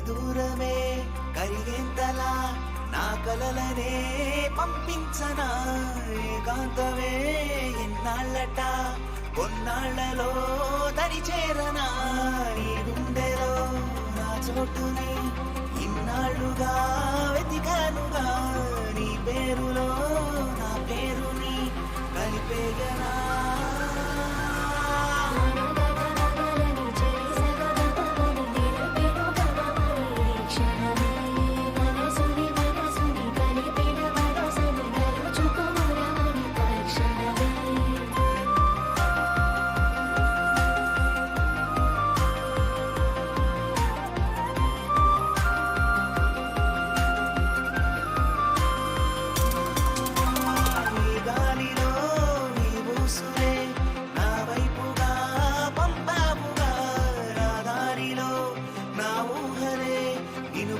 దూరమే కరిగేంతలా నా కలలనే పంపించనా ఏకాంతమే ఎన్నాళ్ళట కొన్నాళ్లలో దరి చేరనా నీ గుండెలో నా చోటుని ఇన్నాళ్ళుగా వెతికానుగా నీ పేరులో నా పేరుని కలిపేయనా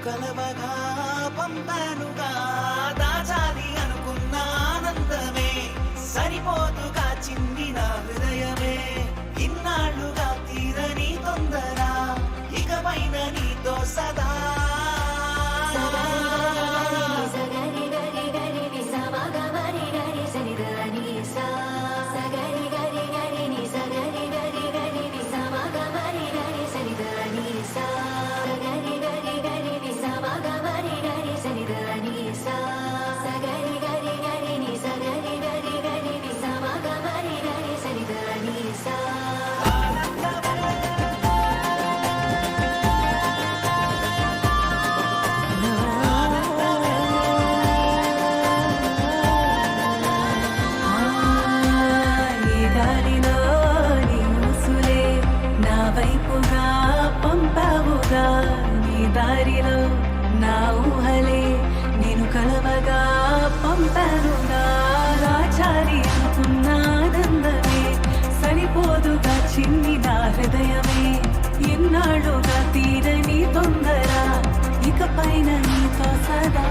కలవగా పంపానుగా దాచాలి అనుకున్న ఆనందమే సరిపోతుగా చింది నా హృదయమే ఇన్నాళ్ళుగా తీరని తొందర ఇకపైన నీతో సదా నీ దారిలో నా ఊహలే నేను కలవగా పంపానుగా రాచారి అనుకున్న ఆనందమే సరిపోదుగా చిన్ని నా హృదయమే ఎన్నాళ్ళుగా తీరని తొందర ఇకపైన నీతో సదా